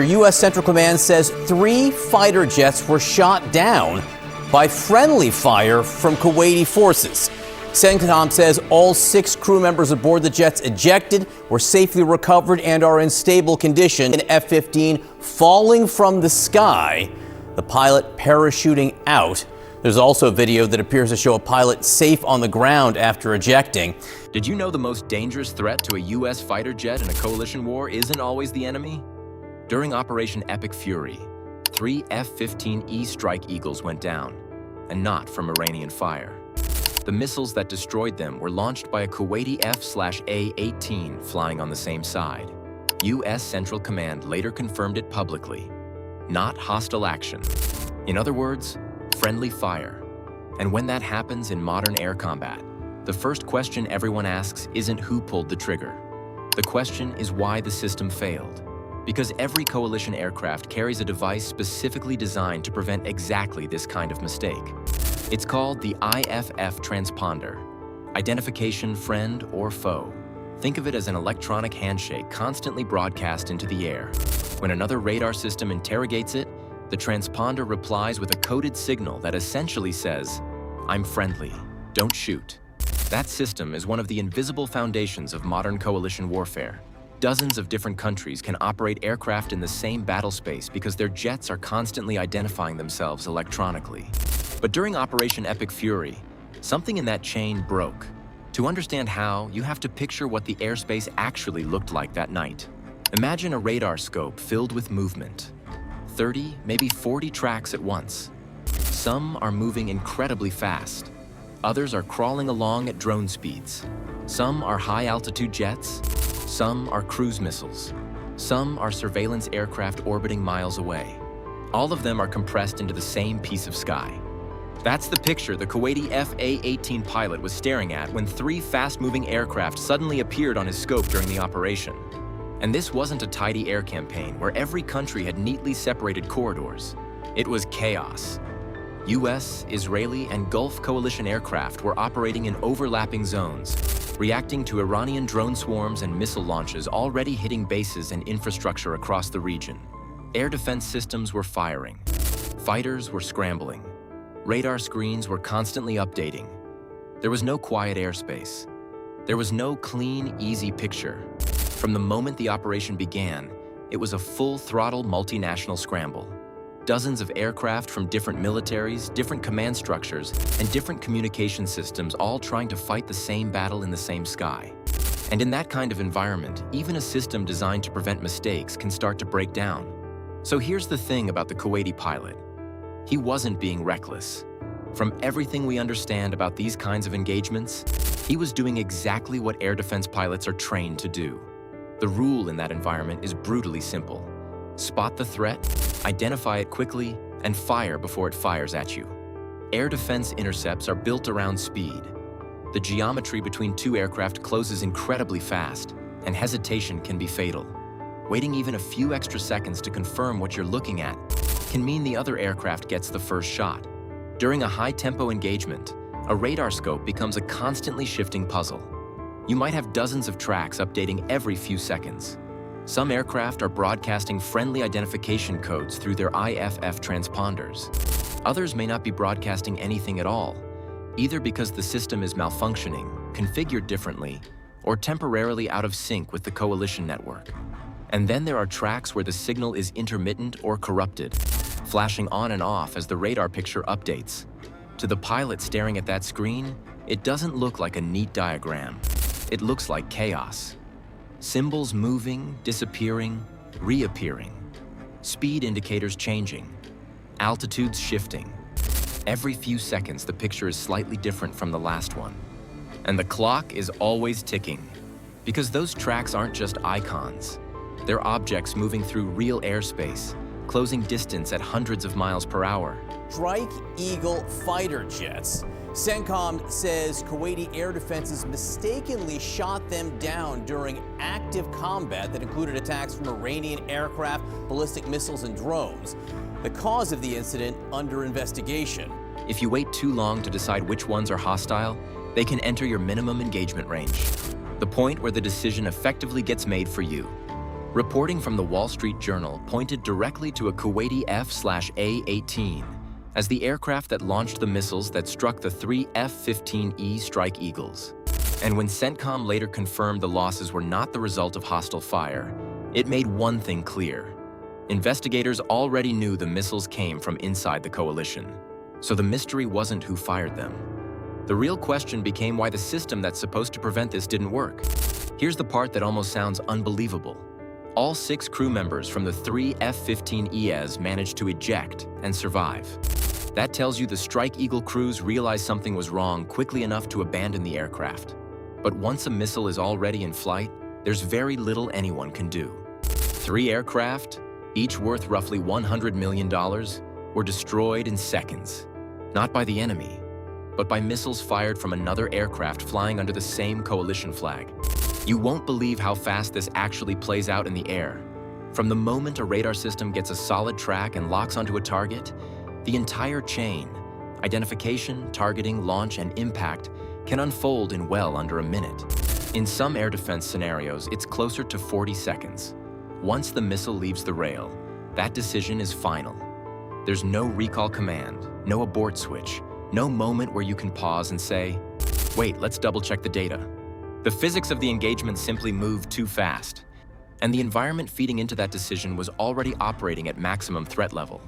U.S. Central Command says 3 fighter jets were shot down by friendly fire from Kuwaiti forces. CENTCOM says all 6 crew members aboard the jets ejected, were safely recovered, and are in stable condition. An F-15 falling from the sky, the pilot parachuting out. There's also a video that appears to show a pilot safe on the ground after ejecting. Did you know the most dangerous threat to a U.S. fighter jet in a coalition war isn't always the enemy? During Operation Epic Fury, 3 F-15E Strike Eagles went down, and not from Iranian fire. The missiles that destroyed them were launched by a Kuwaiti F-A-18 flying on the same side. U.S. Central Command later confirmed it publicly. Not hostile action. In other words, friendly fire. And when that happens in modern air combat, the first question everyone asks isn't who pulled the trigger. The question is why the system failed. Because every coalition aircraft carries a device specifically designed to prevent exactly this kind of mistake. It's called the IFF transponder, identification friend or foe. Think of it as an electronic handshake constantly broadcast into the air. When another radar system interrogates it, the transponder replies with a coded signal that essentially says, "I'm friendly, don't shoot." That system is one of the invisible foundations of modern coalition warfare. Dozens of different countries can operate aircraft in the same battle space because their jets are constantly identifying themselves electronically. But during Operation Epic Fury, something in that chain broke. To understand how, you have to picture what the airspace actually looked like that night. Imagine a radar scope filled with movement. 30, maybe 40 tracks at once. Some are moving incredibly fast. Others are crawling along at drone speeds. Some are high-altitude jets. Some are cruise missiles. Some are surveillance aircraft orbiting miles away. All of them are compressed into the same piece of sky. That's the picture the Kuwaiti F-A-18 pilot was staring at when 3 fast-moving aircraft suddenly appeared on his scope during the operation. And this wasn't a tidy air campaign where every country had neatly separated corridors. It was chaos. U.S., Israeli, and Gulf coalition aircraft were operating in overlapping zones, reacting to Iranian drone swarms and missile launches already hitting bases and infrastructure across the region. Air defense systems were firing. Fighters were scrambling. Radar screens were constantly updating. There was no quiet airspace. There was no clean, easy picture. From the moment the operation began, it was a full-throttle multinational scramble. Dozens of aircraft from different militaries, different command structures, and different communication systems all trying to fight the same battle in the same sky. And in that kind of environment, even a system designed to prevent mistakes can start to break down. So here's the thing about the Kuwaiti pilot. He wasn't being reckless. From everything we understand about these kinds of engagements, he was doing exactly what air defense pilots are trained to do. The rule in that environment is brutally simple. Spot the threat, identify it quickly, and fire before it fires at you. Air defense intercepts are built around speed. The geometry between 2 aircraft closes incredibly fast, and hesitation can be fatal. Waiting even a few extra seconds to confirm what you're looking at can mean the other aircraft gets the first shot. During a high-tempo engagement, a radar scope becomes a constantly shifting puzzle. You might have dozens of tracks updating every few seconds. Some aircraft are broadcasting friendly identification codes through their IFF transponders. Others may not be broadcasting anything at all, either because the system is malfunctioning, configured differently, or temporarily out of sync with the coalition network. And then there are tracks where the signal is intermittent or corrupted, flashing on and off as the radar picture updates. To the pilot staring at that screen, it doesn't look like a neat diagram. It looks like chaos. Symbols moving, disappearing, reappearing. Speed indicators changing. Altitudes shifting. Every few seconds, the picture is slightly different from the last one. And the clock is always ticking. Because those tracks aren't just icons. They're objects moving through real airspace, closing distance at hundreds of miles per hour. Strike Eagle fighter jets. CENTCOM says Kuwaiti air defenses mistakenly shot them down during active combat that included attacks from Iranian aircraft, ballistic missiles, and drones. The cause of the incident under investigation. If you wait too long to decide which ones are hostile, they can enter your minimum engagement range, the point where the decision effectively gets made for you. Reporting from the Wall Street Journal pointed directly to a Kuwaiti F-A-18 as the aircraft that launched the missiles that struck the 3 F-15E Strike Eagles. And when CENTCOM later confirmed the losses were not the result of hostile fire, it made one thing clear. Investigators already knew the missiles came from inside the coalition, so the mystery wasn't who fired them. The real question became why the system that's supposed to prevent this didn't work. Here's the part that almost sounds unbelievable. All 6 crew members from the 3 F-15Es managed to eject and survive. That tells you the Strike Eagle crews realized something was wrong quickly enough to abandon the aircraft. But once a missile is already in flight, there's very little anyone can do. 3 aircraft, each worth roughly $100 million, were destroyed in seconds. Not by the enemy, but by missiles fired from another aircraft flying under the same coalition flag. You won't believe how fast this actually plays out in the air. From the moment a radar system gets a solid track and locks onto a target, the entire chain, identification, targeting, launch, and impact, can unfold in well under a minute. In some air defense scenarios, it's closer to 40 seconds. Once the missile leaves the rail, that decision is final. There's no recall command, no abort switch, no moment where you can pause and say, wait, let's double-check the data. The physics of the engagement simply moved too fast, and the environment feeding into that decision was already operating at maximum threat level.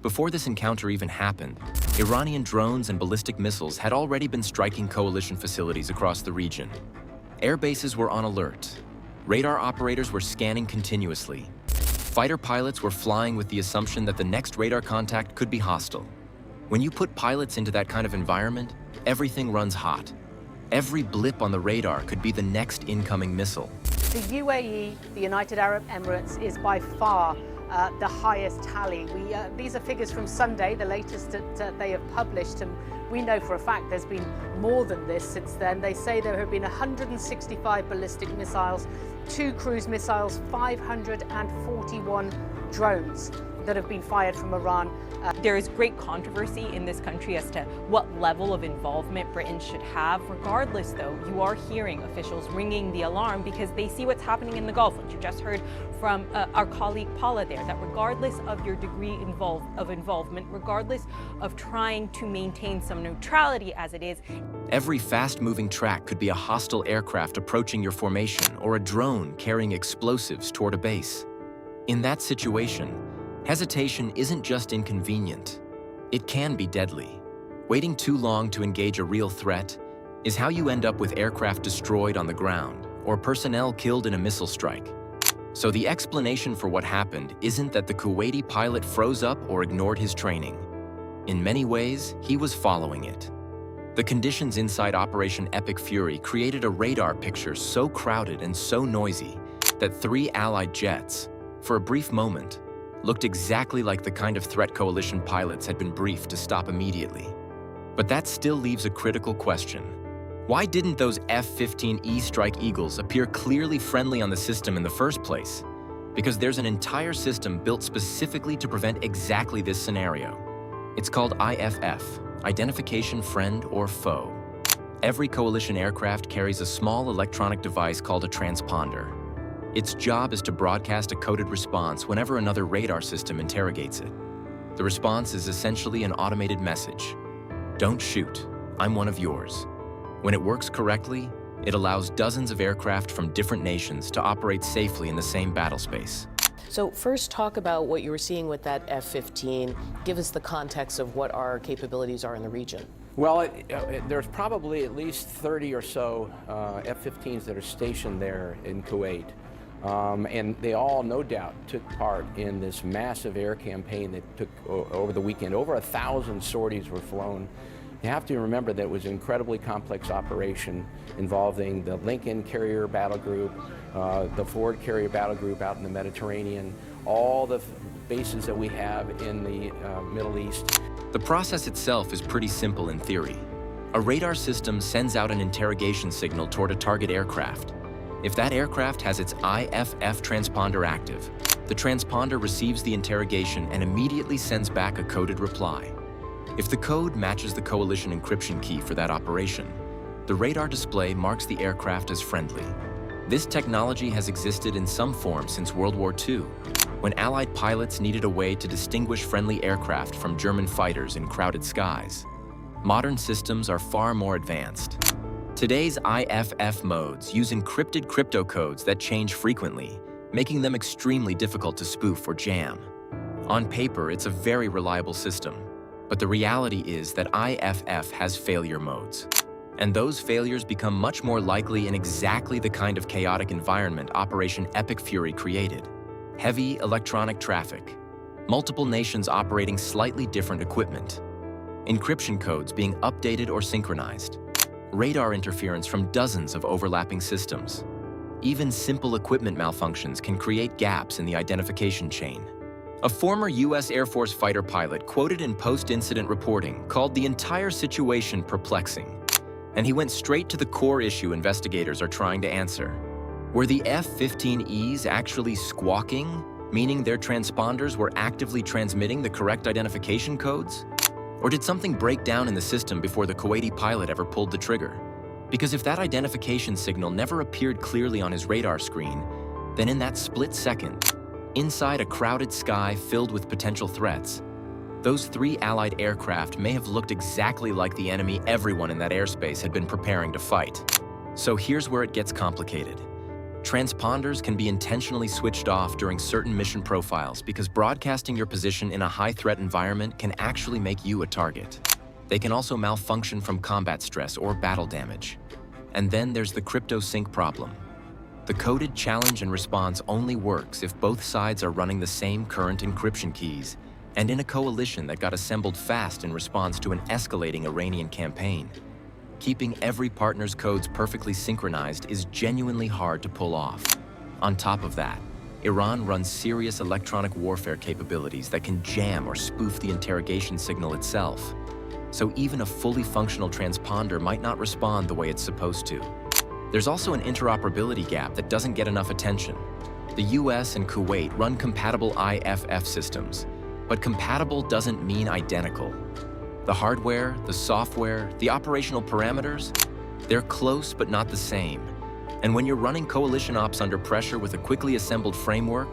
Before this encounter even happened, Iranian drones and ballistic missiles had already been striking coalition facilities across the region. Air bases were on alert. Radar operators were scanning continuously. Fighter pilots were flying with the assumption that the next radar contact could be hostile. When you put pilots into that kind of environment, everything runs hot. Every blip on the radar could be the next incoming missile. The UAE, the United Arab Emirates, is by far the highest tally. These are figures from Sunday, the latest that they have published, and we know for a fact there's been more than this since then. They say there have been 165 ballistic missiles, 2 cruise missiles, 541 drones that have been fired from Iran. There is great controversy in this country as to what level of involvement Britain should have. Regardless, though, you are hearing officials ringing the alarm because they see what's happening in the Gulf, which you just heard from our colleague Paula there, that regardless of your degree of involvement, regardless of trying to maintain some neutrality as it is. Every fast-moving track could be a hostile aircraft approaching your formation or a drone carrying explosives toward a base. In that situation, hesitation isn't just inconvenient, it can be deadly. Waiting too long to engage a real threat is how you end up with aircraft destroyed on the ground or personnel killed in a missile strike. So the explanation for what happened isn't that the Kuwaiti pilot froze up or ignored his training. In many ways, he was following it. The conditions inside Operation Epic Fury created a radar picture so crowded and so noisy that 3 Allied jets, for a brief moment, looked exactly like the kind of threat coalition pilots had been briefed to stop immediately. But that still leaves a critical question. Why didn't those F-15E Strike Eagles appear clearly friendly on the system in the first place? Because there's an entire system built specifically to prevent exactly this scenario. It's called IFF, Identification Friend or Foe. Every coalition aircraft carries a small electronic device called a transponder. Its job is to broadcast a coded response whenever another radar system interrogates it. The response is essentially an automated message. Don't shoot, I'm one of yours. When it works correctly, it allows dozens of aircraft from different nations to operate safely in the same battle space. So first, talk about what you were seeing with that F-15. Give us the context of what our capabilities are in the region. Well, there's probably at least 30 or so F-15s that are stationed there in Kuwait. And they all, no doubt, took part in this massive air campaign that took over the weekend. Over 1,000 sorties were flown. You have to remember that it was an incredibly complex operation involving the Lincoln Carrier Battle Group, the Ford Carrier Battle Group out in the Mediterranean, all the bases that we have in the Middle East. The process itself is pretty simple in theory. A radar system sends out an interrogation signal toward a target aircraft. If that aircraft has its IFF transponder active, the transponder receives the interrogation and immediately sends back a coded reply. If the code matches the coalition encryption key for that operation, the radar display marks the aircraft as friendly. This technology has existed in some form since World War II, when Allied pilots needed a way to distinguish friendly aircraft from German fighters in crowded skies. Modern systems are far more advanced. Today's IFF modes use encrypted crypto codes that change frequently, making them extremely difficult to spoof or jam. On paper, it's a very reliable system, but the reality is that IFF has failure modes. And those failures become much more likely in exactly the kind of chaotic environment Operation Epic Fury created. Heavy electronic traffic, multiple nations operating slightly different equipment, encryption codes being updated or synchronized, radar interference from dozens of overlapping systems. Even simple equipment malfunctions can create gaps in the identification chain. A former U.S. Air Force fighter pilot quoted in post-incident reporting called the entire situation perplexing. And he went straight to the core issue investigators are trying to answer. Were the F-15Es actually squawking, meaning their transponders were actively transmitting the correct identification codes? Or did something break down in the system before the Kuwaiti pilot ever pulled the trigger? Because if that identification signal never appeared clearly on his radar screen, then in that split second, inside a crowded sky filled with potential threats, those 3 Allied aircraft may have looked exactly like the enemy everyone in that airspace had been preparing to fight. So here's where it gets complicated. Transponders can be intentionally switched off during certain mission profiles because broadcasting your position in a high-threat environment can actually make you a target. They can also malfunction from combat stress or battle damage. And then there's the crypto sync problem. The coded challenge and response only works if both sides are running the same current encryption keys and in a coalition that got assembled fast in response to an escalating Iranian campaign. Keeping every partner's codes perfectly synchronized is genuinely hard to pull off. On top of that, Iran runs serious electronic warfare capabilities that can jam or spoof the interrogation signal itself. So even a fully functional transponder might not respond the way it's supposed to. There's also an interoperability gap that doesn't get enough attention. The US and Kuwait run compatible IFF systems, but compatible doesn't mean identical. The hardware, the software, the operational parameters, they're close but not the same. And when you're running coalition ops under pressure with a quickly assembled framework,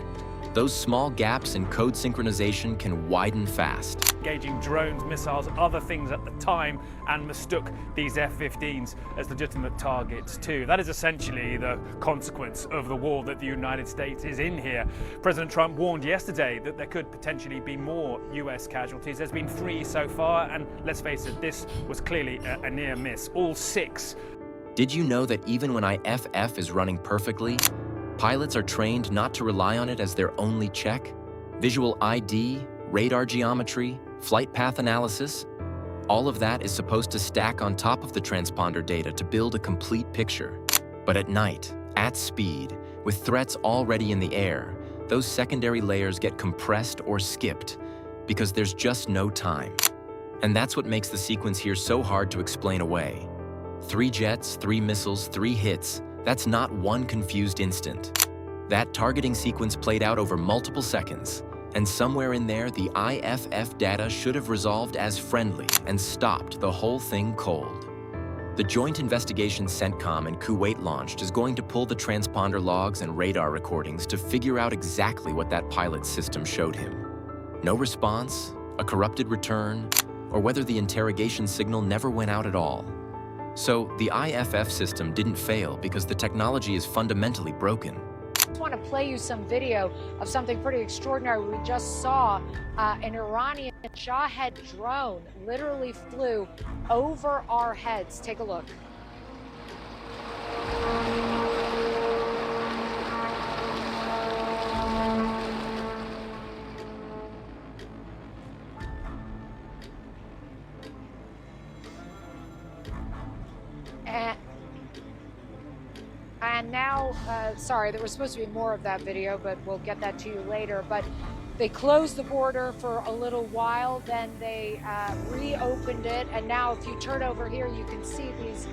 those small gaps in code synchronization can widen fast. Engaging drones, missiles, other things at the time, and mistook these F-15s as legitimate targets too. That is essentially the consequence of the war that the United States is in here. President Trump warned yesterday that there could potentially be more US casualties. There's been 3 so far, and let's face it, this was clearly a near miss. All 6. Did you know that even when IFF is running perfectly, pilots are trained not to rely on it as their only check? Visual ID, radar geometry, flight path analysis, all of that is supposed to stack on top of the transponder data to build a complete picture. But at night, at speed, with threats already in the air, those secondary layers get compressed or skipped because there's just no time. And that's what makes the sequence here so hard to explain away. 3 jets, 3 missiles, 3 hits, that's not one confused instant. That targeting sequence played out over multiple seconds, and somewhere in there, the IFF data should have resolved as friendly and stopped the whole thing cold. The joint investigation CENTCOM and Kuwait launched is going to pull the transponder logs and radar recordings to figure out exactly what that pilot's system showed him. No response, a corrupted return, or whether the interrogation signal never went out at all. So the IFF system didn't fail because the technology is fundamentally broken. I want to play you some video of something pretty extraordinary. We just saw an Iranian Shahed drone literally flew over our heads. Take a look. And now, sorry, there was supposed to be more of that video, but we'll get that to you later. But they closed the border for a little while, then they reopened it. And now if you turn over here, you can see these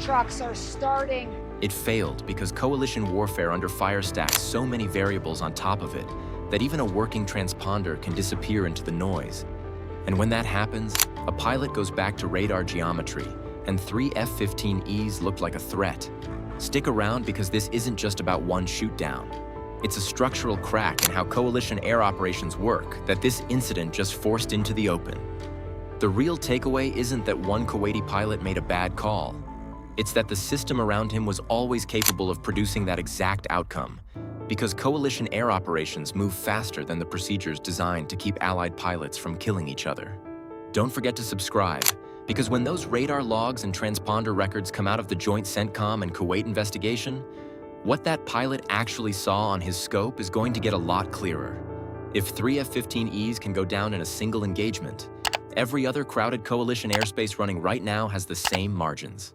trucks are starting. It failed because coalition warfare under fire stacks so many variables on top of it that even a working transponder can disappear into the noise. And when that happens, a pilot goes back to radar geometry, and 3 F-15Es looked like a threat. Stick around because this isn't just about one shoot-down. It's a structural crack in how coalition air operations work that this incident just forced into the open. The real takeaway isn't that one Kuwaiti pilot made a bad call. It's that the system around him was always capable of producing that exact outcome, because coalition air operations move faster than the procedures designed to keep allied pilots from killing each other. Don't forget to subscribe, because when those radar logs and transponder records come out of the joint CENTCOM and Kuwait investigation, what that pilot actually saw on his scope is going to get a lot clearer. If 3 F-15Es can go down in a single engagement, every other crowded coalition airspace running right now has the same margins.